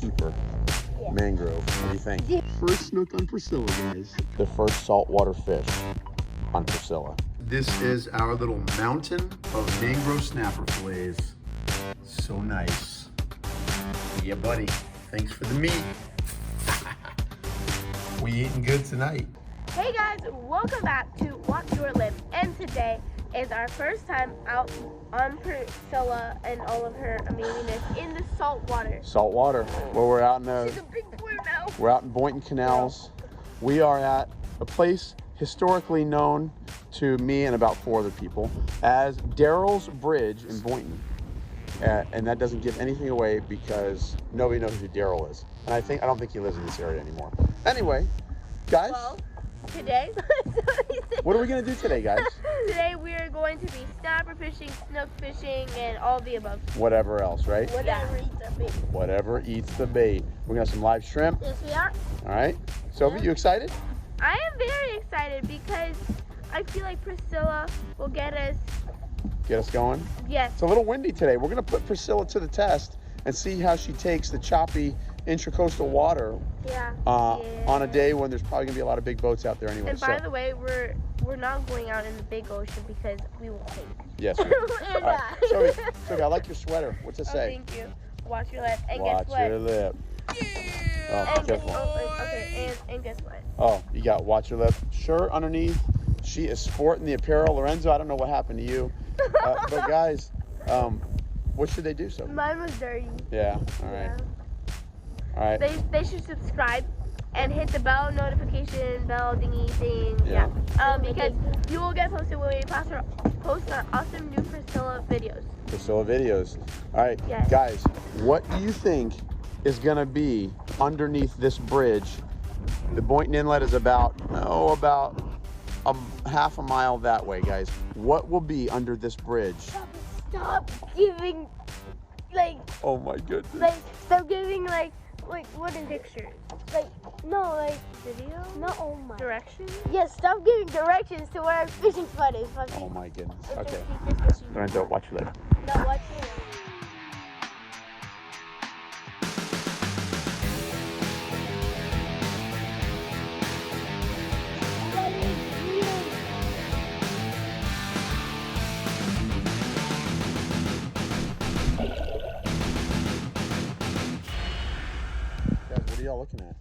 keeper. Yeah. Mangrove. What do you think? Yeah. First snook on Priscilla, guys. The first saltwater fish on Priscilla. This is our little mountain of mangrove snapper fillets. So nice. Yeah, buddy. Thanks for the meat. We eating good tonight. Hey guys, welcome back to Watch Your Lip, and today is our first time out on Priscilla and all of her amazingness in the salt water. Salt water. Well, we're out in the... She's a big boy now. We're out in Boynton Canals. We are at a place historically known to me and about 4 other people as Daryl's Bridge in Boynton. And that doesn't give anything away because nobody knows who Daryl is. And I don't think he lives in this area anymore. Anyway, guys. Well, today, what are we going to do today, guys? Today we are going to be snapper fishing, snook fishing, and all the above. Whatever else, right? Whatever eats the bait. Whatever eats the bait. We're going to have some live shrimp. Yes, we are. All right. Sophie, you excited? I am very excited because I feel like Priscilla will get us going? Yes. It's a little windy today. We're going to put Priscilla to the test and see how she takes the choppy intracoastal water on a day when there's probably going to be a lot of big boats out there anyway. And by the way, we're not going out in the big ocean because we will sink. Yes. Right. Sophie, I like your sweater. What's it say? Thank you. Watch your lip. And Watch guess what? your lip. Oh, and guess what? Oh, you got watch your lip shirt underneath. She is sporting the apparel. Lorenzo, I don't know what happened to you. But guys, what should they do, so? Mine was dirty. Yeah, all right. Yeah. All right. They should subscribe and hit the bell notification, bell dingy thing. Yeah. Because you will get posted when we post our awesome new Priscilla videos. All right, yes. Guys, what do you think is going to be underneath this bridge? The Boynton Inlet is about half a mile that way, guys. What will be under this bridge? Stop giving, oh my goodness. Stop giving, wooden pictures. Video? No, oh my. Directions? Yes, stop giving directions to where our fishing spot is. Oh my goodness. Okay. Lorenzo, watch your lip. No, watch your lip. What are y'all looking at?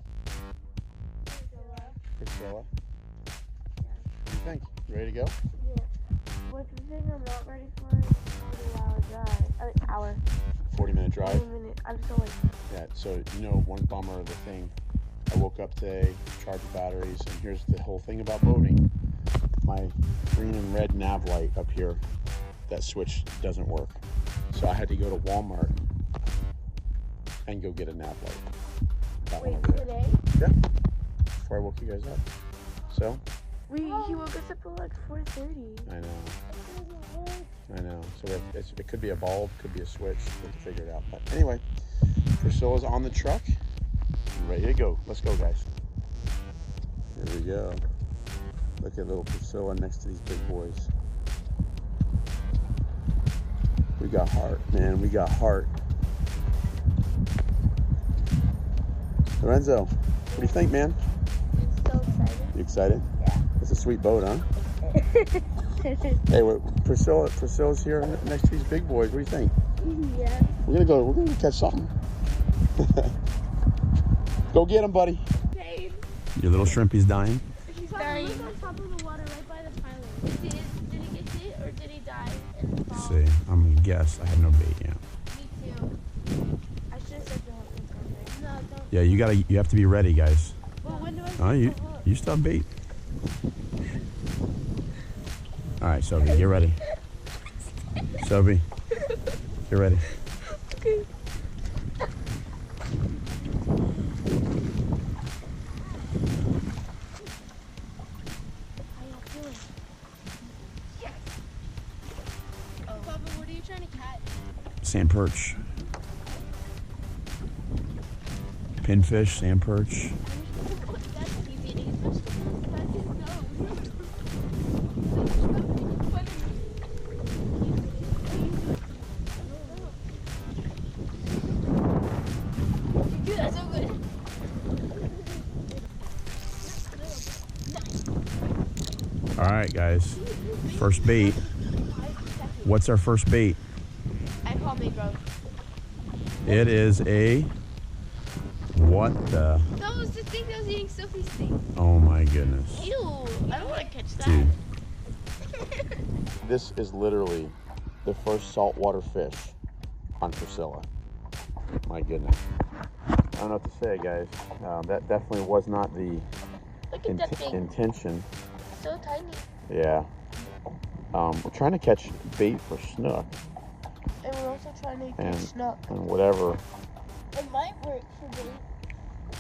Priscilla. What do you think? You ready to go? Yeah. What's the thing I'm not ready for is 40-hour drive. 40-minute drive? 40 minutes. I'm so like... Yeah, so one bummer of the thing. I woke up today, charged the batteries, and here's the whole thing about boating. My green and red nav light up here, that switch doesn't work. So I had to go to Walmart and go get a nav light. Wait, today? Yeah. Before I woke you guys up. So? He woke us up at 4:30. I know. So it could be a bulb, could be a switch. We have to figure it out. But anyway, Priscilla's on the truck. Ready to go. Let's go, guys. Here we go. Look at little Priscilla next to these big boys. We got heart, man. We got heart. Lorenzo, what do you think, man? I'm so excited. You excited? Yeah. It's a sweet boat, huh? Hey, Priscilla's here next to these big boys. What do you think? Yeah. We're gonna catch something. Go get him, buddy. Babe. Your little shrimpy's dying? He's dying. He's on top of the water right by the pilot. Did he get hit or did he die in the fall? Let's see. I'm gonna guess. I have no bait yet. Me too. I should have said don't think something. No, don't. Yeah, you have to be ready, guys. Well, when do I Oh, you still have bait. All right, Sophie, get ready. Sophie, get ready. Okay. Papa, what are you trying to catch? Sand perch. Pinfish, sand perch. That's easy. He's supposed to cut his nose. Did That's so good. All right, guys. First bait. What's our first bait? I call mangrove. It is a what the? That was the thing that was eating Sophie's thing. Oh my goodness. Ew, I don't want to catch that. Dude. This is literally the first saltwater fish on Priscilla. My goodness. I don't know what to say, guys. That definitely was not the Look at that thing. intention. So tiny. Yeah. We're trying to catch bait for snook And we're also trying to and, catch snook. and whatever. It might work for bait.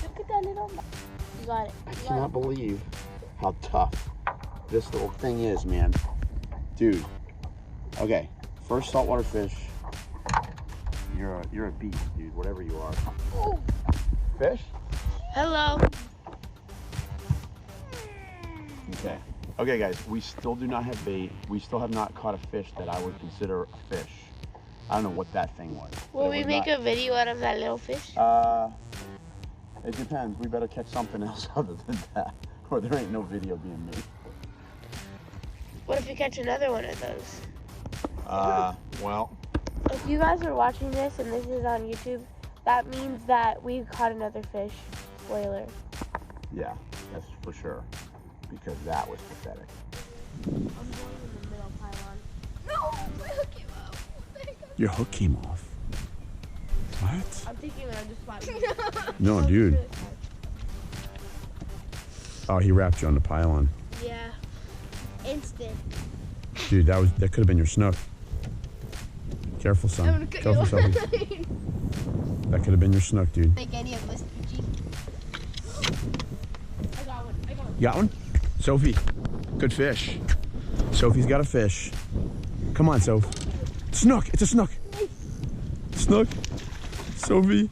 Look at that little. You got it. I You got cannot believe how tough this little thing is, man. Dude. Okay. First saltwater fish. You're a beast, dude. Whatever you are. Ooh. Fish? Hello. Okay. Okay, guys. We still do not have bait. We still have not caught a fish that I would consider a fish. I don't know what that thing was. Will we make a video out of that little fish? It depends. We better catch something else other than that, or there ain't no video being made. What if we catch another one of those? Well, If you guys are watching this and this is on YouTube, that means that we caught another fish. Spoiler. yeah, that's for sure, because that was pathetic. I'm going in the middle pylon. No, my hook came out. Your hook came off. What? I'm thinking that I'm just spotting. No, dude. Oh, he wrapped you on the pylon. Yeah. Instant. Dude, that could have been your snook. Careful, I'm son. gonna cut Careful, you Sophie. That could have been your snook, dude. Like any of us, Gucci. I got one. I got one. You got one? Sophie, good fish. Sophie's got a fish. Come on, Soph. Snook, it's a snook. Snook. Sophie.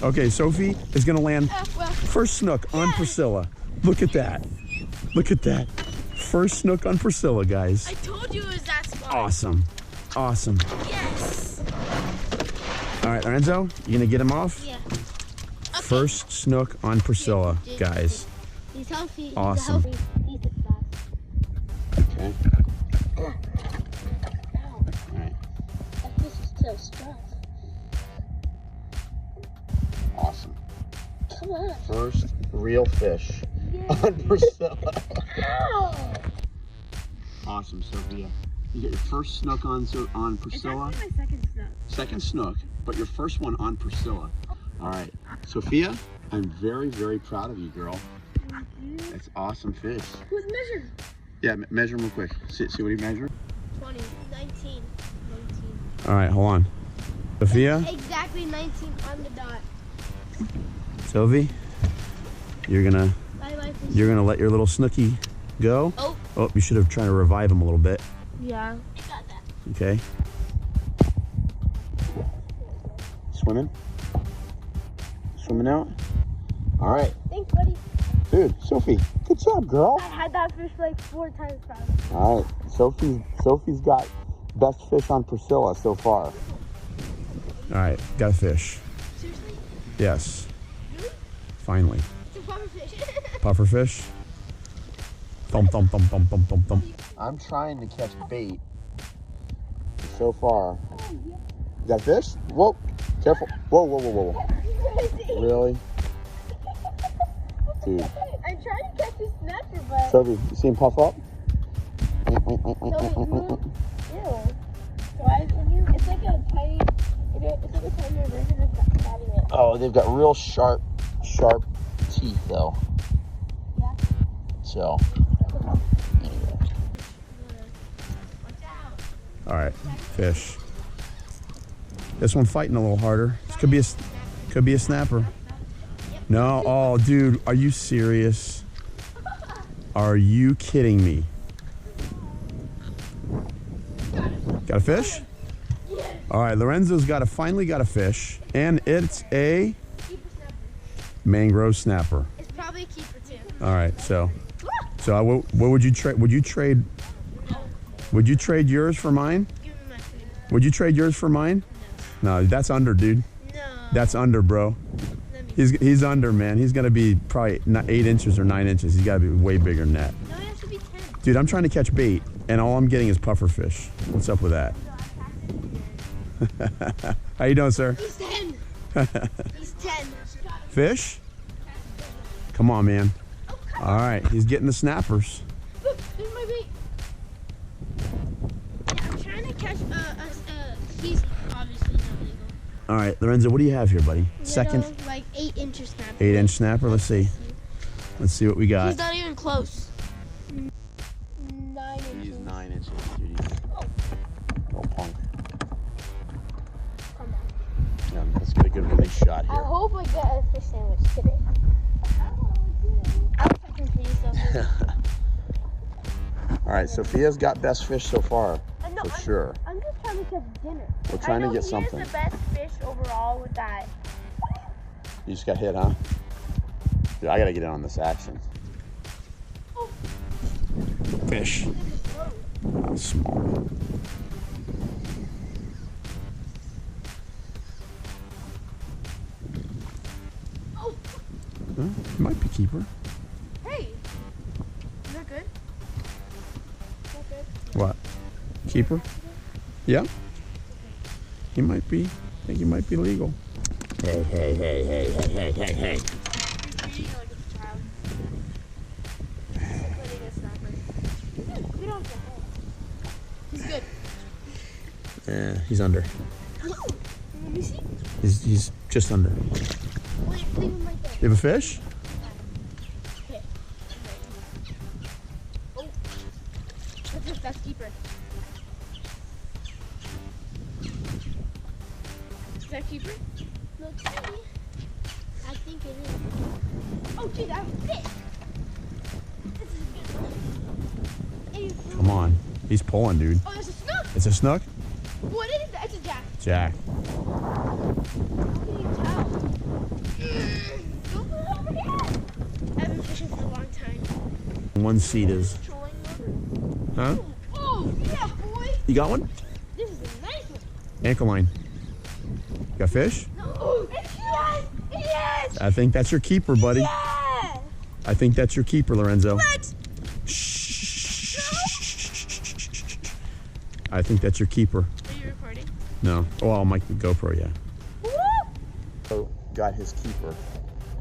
Okay, Sophie is gonna land first snook on Priscilla. Look at that. Look at that. First snook on Priscilla, guys. I told you it was that spot. Awesome. Awesome. Yes. All right, Lorenzo, you gonna get him off? Yeah. First snook on Priscilla, guys. He's healthy. Awesome. He's healthy. Okay. Ow. All right. That fish is still strong. Awesome. Come on. First real fish on Priscilla. Ow. Awesome, Sophia. You get your first snook on Priscilla. It's actually my second snook. Second snook, but your first one on Priscilla. All right, Sophia, I'm very, very proud of you, girl. That's awesome fish. Who's measured? Yeah, measure them real quick. See what you measure. 20, 19. All right, hold on. Sophia, Exactly 19 on the dot. Sophie, you're gonna let your little snooky go. Oh. Oh, you should have tried to revive him a little bit. Yeah. I got that. Okay. Swimming? Swimming out? All right. Thanks, buddy. Dude, Sophie, good job, girl. I had that fish like 4 times probably. All right, Sophie's got best fish on Priscilla so far. All right, got a fish. Seriously? Yes. Really? Finally. It's a puffer fish. Puffer fish. Thump, thump, thump, thump, thump, thump, thump. I'm trying to catch bait. So far. You got a fish? Whoa, careful. Whoa, whoa, whoa, whoa. Really? Dude. I'm trying to catch a snapper, but... Sophie, you see him puff up? It's like a tiny... It's like a tiny version of that. Oh, they've got real sharp teeth though. Yeah. So. Anyway. Watch out. All right, fish. This one fighting a little harder. This could be a snapper. No, oh, dude, are you serious? Are you kidding me? Got a fish? All right, Lorenzo's finally got a fish, and it's a mangrove snapper. It's probably a keeper too. All right, so what would you trade? Would you trade yours for mine? Give me my food. Would you trade yours for mine? No, that's under, dude. No. That's under, bro. He's under, man. He's gonna be probably 8 inches or 9 inches. He's gotta be way bigger than that. No, it has to be 10. Dude, I'm trying to catch bait, and all I'm getting is puffer fish. What's up with that? How you doing, sir? He's 10. He's 10. Fish? Come on, man. All right, he's getting the snappers. Look, there's my bait. Yeah, I'm trying to catch he's obviously not legal. All right, Lorenzo, what do you have here, buddy? Second? Little, like 8-inch snapper. 8-inch snapper. Let's see. Let's see what we got. He's not even close. 9 inches. He's 9 inches, dude. Little punk. Come on. Yeah, let's get a good release shot I here. hope I get a fish sandwich today. I'll catch him for you, Sophie. All right, Sophia's got best fish so far, for sure. I'm just trying to catch dinner. We're trying to get something. He is the best fish overall with that. You just got hit, huh? Dude, I gotta get in on this action. Fish. Small. Oh. Huh? He might be keeper. Hey. Is that good? What? Keeper? Yeah. He might be. I think he might be legal. Hey. He's good. Yeah, he's under. Let me see. He's just under. Wait, leave him right there. You have a fish? Okay. Oh. That's keeper. Is that keeper? Let's see. I think it is. Oh, geez, I have a fish. This is a good one. Come on. He's pulling, dude. Oh, there's a snook. It's a snook? What is that? It's a jack. Jack. How can you tell? Don't put it over here. I've been fishing for a long time. One seat is. Trolling over. Huh? Oh, yeah, boy. You got one? This is a nice one. Ankle line. Got fish? No. Yes. Yes. I think that's your keeper, buddy. Yes. I think that's your keeper, Lorenzo. What? I think that's your keeper. Are you recording? No. Oh, I'll mic the GoPro, yeah. Woo! So, got his keeper.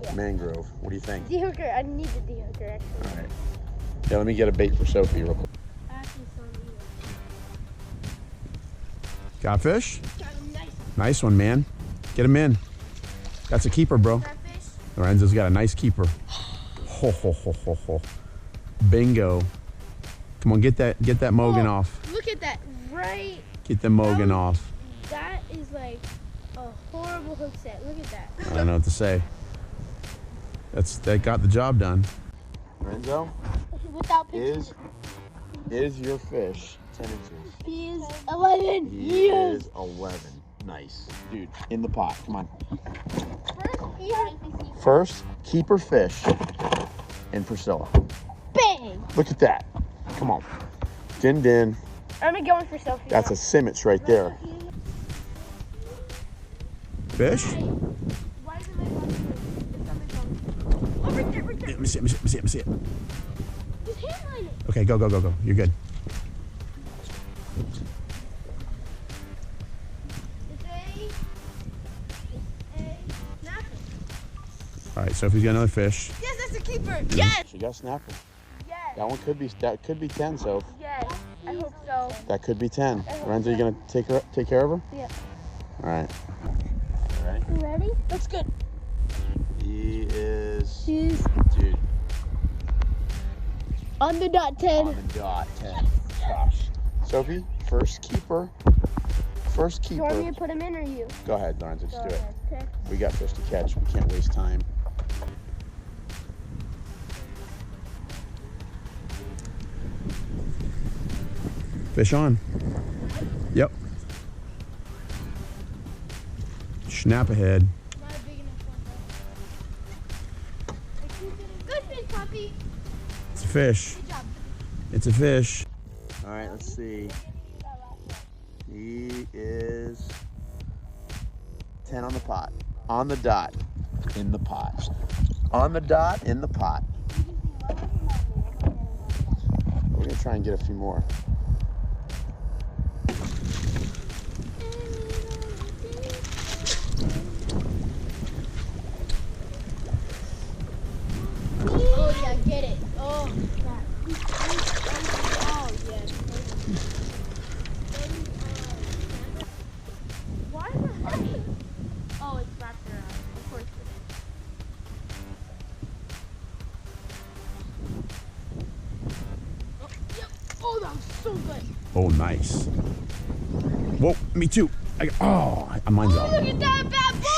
Yeah. Mangrove. What do you think? Dehooker. I need the dehooker, actually. All right. Yeah, let me get a bait for Sophie real quick. Actually, so neat. Got fish? Got a nice Nice one, man. Get him in. That's a keeper, bro. fish. Lorenzo's got a nice keeper. Ho, ho, ho, ho, ho. Bingo. Come on, get that Mogan off. Look at that. Right. Get the Mogan off. That is like a horrible hook set. Look at that. I don't know what to say. That got the job done. Lorenzo, Without pictures. is your fish 10 inches? He is 11. He is 11. Nice. Dude, in the pot. Come on. First, keeper fish in Priscilla. Bang. Look at that. Come on. Din. I'm going for Sophie. That's a Simmons right there. Fish? Why is it my phone? Oh, right there. Let me see it. Just handline it. Okay, go. You're good. All right, Sophie's got another fish. Yes, that's a keeper. Yes. She got a snapper. Yes. That one could be 10, Soph. Yes. I hope so. That could be 10. Lorenzo, you gonna take care of her? Yeah. All right. All right. You ready? That's good. He is. She's Dude. on the dot 10. On the dot 10. Gosh. Sophie, first keeper. Do you want me to put him in or you? Go ahead, Lorenzo, just do it. Okay. We got fish to catch. We can't waste time. Fish on. Yep. Snap ahead. Not a big enough one though. Good fish, puppy. It's a fish. Good job. It's a fish. All right, let's see. He is 10 on the pot. On the dot, in the pot. On the dot, in the pot. We're gonna try and get a few more. Oh yeah, get it. Oh, crap. Oh, yes. Why the heck? Oh, it's wrapped around. Of course it is. Oh, yep. Oh, that was so good. Oh, nice. Whoa, me too. Mine's out. Look at that bad boy.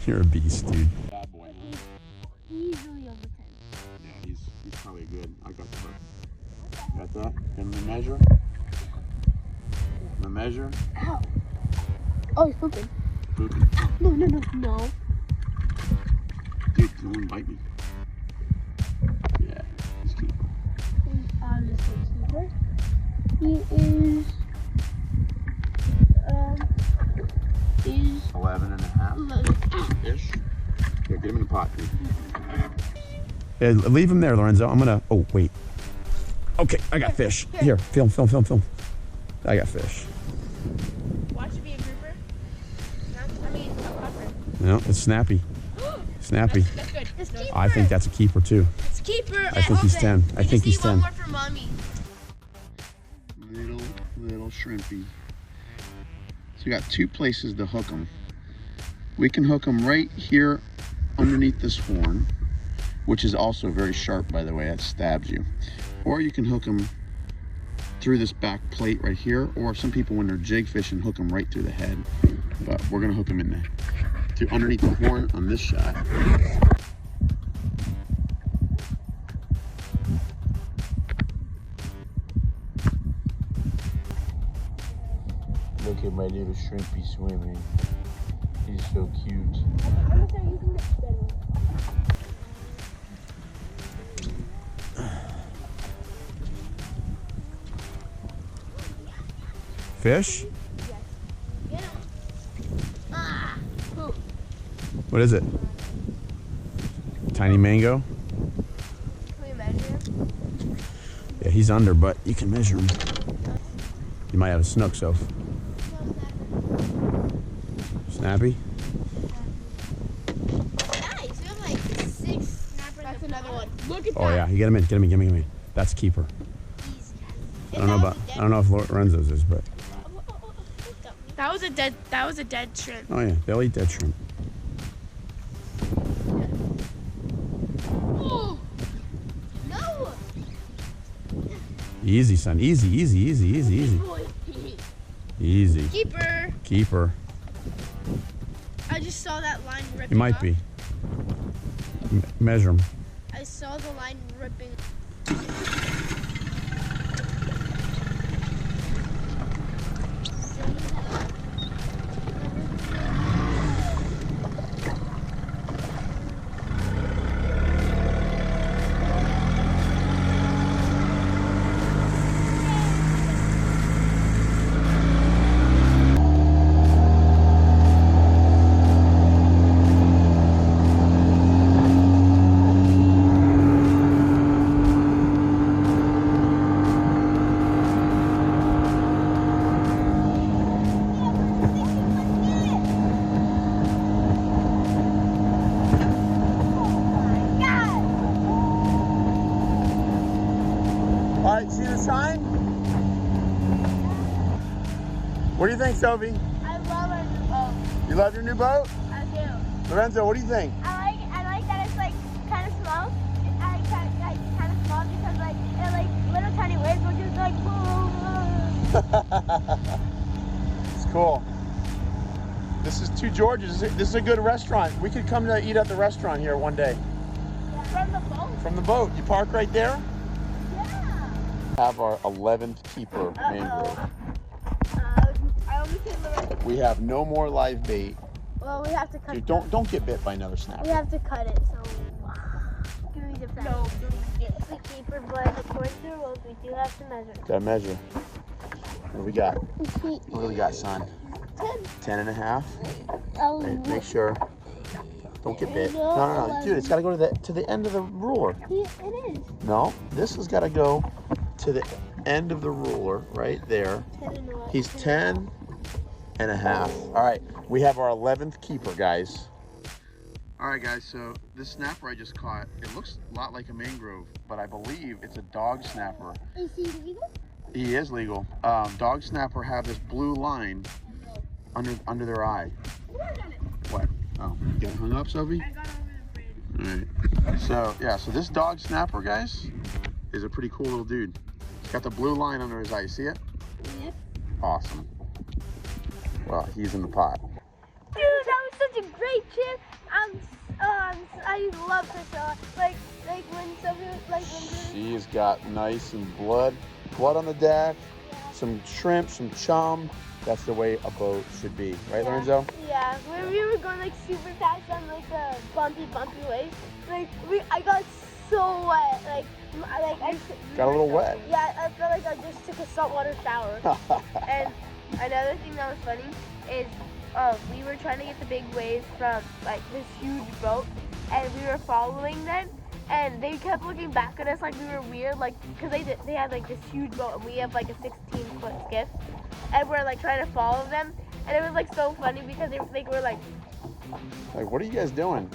You're a beast, dude. Bad boy. Easily over 10. Yeah, he's probably good. I got the hook. Got that? And the measure. The measure. Ow. Oh, he's pooping. Pooping. No. Dude, no one bite me. Yeah, he's cute. This is keeper. He is 11 and a half. 11. Ish. Here, get him in the pot, dude. Yeah, leave him there, Lorenzo. I'm gonna. Oh, wait. Okay, I got fish. Here, film. I got fish. Watch it be a grouper. I mean, a puffer. No, it's snappy. Snappy. That's good. It's keeper. I think that's a keeper too. It's keeper. I think he's 10. I think he's 10. One more for mommy. Little shrimpy. So we got two places to hook them. We can hook them right here underneath this horn, which is also very sharp, by the way. That stabs you. Or you can hook them through this back plate right here, or some people when they're jig fishing hook them right through the head. But we're gonna hook them in there, through underneath the horn on this shot. Look at my little shrimpy swimming. He's so cute. I'm gonna start using this better. Fish? Get him. Ah. Poop. What is it? Tiny mango? Can we measure him? Yeah, he's under, but you can measure him. You might have a snook, Soph. Snappy? Nice. We have like 6 snappers. That's another one. Look at that. Oh yeah, you get him in, get him in. That's a keeper. I don't know if Lorenzo's is, but That was a dead shrimp. oh yeah, they'll eat dead shrimp. Oh. No. Easy, son. Easy. Boy. Easy. Keeper. Keeper. I just saw that line ripping. He might off. be. Measure him. I saw the line ripping. All right, see the sign? What do you think, Sophie? I love our new boat. You love your new boat? I do. Lorenzo, what do you think? I like that it's like kind of small. I like kind of small because like it like little tiny waves will just like It's cool. This is Two Georges. This is a good restaurant. We could come to eat at the restaurant here one day. from the boat. From the boat. You park right there? Yeah. Have our 11th keeper mangrove. I only said the rest. We have no more live bait. Well, we have to cut. Dude, don't get bit by another snapper. We have to cut it. So give me the best. No, it's the keeper, but according to the rules, we do have to measure. Gotta measure. What do we got? What do we got, son? 10 and a half. Hey, make sure. Don't get bit. No. Dude, it's got to go to the end of the ruler. It is. No, this has got to go to the end of the ruler right there. He's 10 and a half. All right, we have our 11th keeper, guys. All right, guys, so this snapper I just caught, it looks a lot like a mangrove, but I believe it's a dog snapper. Is he legal? He is legal. Dog snapper have this blue line under their eye. What? Oh, you got hung up, Sophie? I got over the bridge. All right. So, yeah, so this dog snapper, guys, is a pretty cool little dude. He's got the blue line under his eye. You see it? Yep. Awesome. Well, he's in the pot. Dude, that was such a great trip. I love Priscilla. Like when Sophie was like when She's got nice and blood on the deck, some shrimp, some chum. That's the way a boat should be, right, Lorenzo? Yeah, when we were going like super fast on like the bumpy ways, like I got so wet, like I Got a little wet. Yeah, I felt like I just took a saltwater shower. And another thing that was funny is we were trying to get the big waves from like this huge boat, and we were following them, and they kept looking back at us like we were weird, like because they had like this huge boat and we have like a 16-foot skiff, and we're like trying to follow them, and it was like so funny because they were like, what are you guys doing?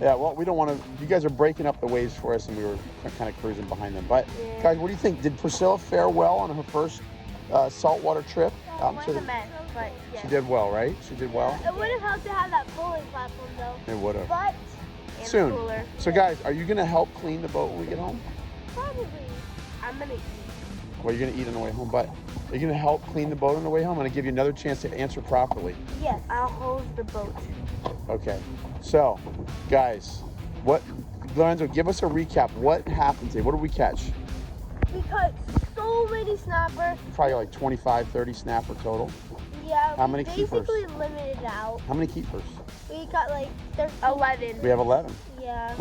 Yeah, well, we don't want to. You guys are breaking up the waves for us, and we were kind of cruising behind them. But guys, what do you think? Did Priscilla fare well on her first saltwater trip? to the men, but yeah. She did well, right? She did well. It would have helped to have that pulling platform though. It would have. But Soon. Cooler. So guys, are you gonna help clean the boat when we get home? probably. I'm gonna eat. Well, you're gonna eat on the way home, but are you gonna help clean the boat on the way home? I'm gonna give you another chance to answer properly. Yes, I'll hose the boat. Okay. So, guys, Lorenzo, give us a recap. What happened today? What did we catch? We caught so many snappers. Probably like 25, 30 snapper total. Yeah. How many basically keepers? limited out. How many keepers? We got like 13. 11. We have 11. Yeah.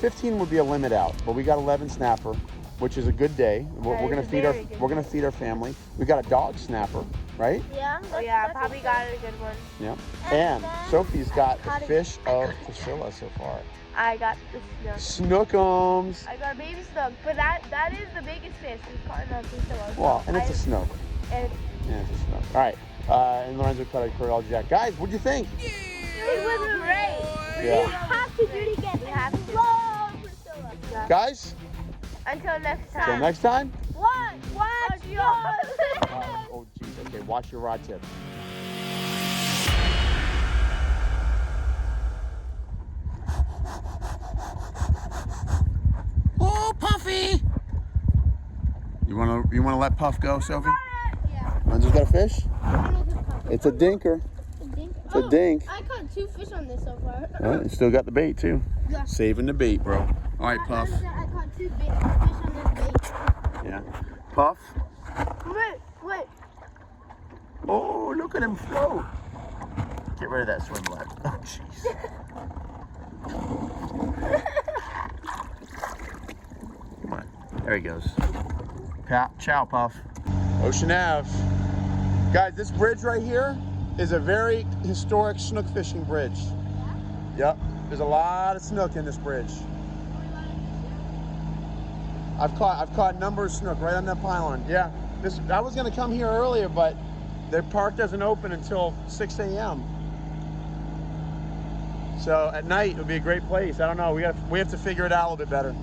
15 would be a limit out, but we got 11 snapper, which is a good day. We're That gonna is a feed very good we're gonna feed our family. We got a dog snapper, right? Yeah. Oh yeah, I probably got a good one. Yeah. And And then Sophie's got the caught a- fish of Priscilla so far. I got the snook. Snookums. I got a baby snook, but that is the biggest fish we've caught in Priscilla. Well, and it's a snook. And Yeah, it's a snook. All right. And Lorenzo caught a Coral Jack. Guys, what'd you think? it was great. Yeah. We have to do it again. We have to. Love Priscilla. Guys, Until next time. till next time. Watch yours. Oh, geez. Okay, watch your rod tip. Oh, Puffy! You wanna let Puff go, Sophie? Yeah. Lorenzo's got a fish? I don't know who's caught. It's a dinker. A dink? It's a dink. I caught 2 fish on this so far. Oh, you still got the bait too. Yeah. Saving the bait, bro. All right, Puff. I caught 2 fish on this bait. Yeah. Puff. Wait. Oh, look at him float. Get rid of that swim line. Oh, jeez. Come on. There he goes. Ciao, Puff. Ocean Ave. Guys, this bridge right here is a very historic snook fishing bridge. Yep. There's a lot of snook in this bridge. I've caught a number of snook right on that pylon. Yeah. I was gonna come here earlier, but the park doesn't open until 6 a.m. So at night it would be a great place. I don't know. We have to figure it out a little bit better.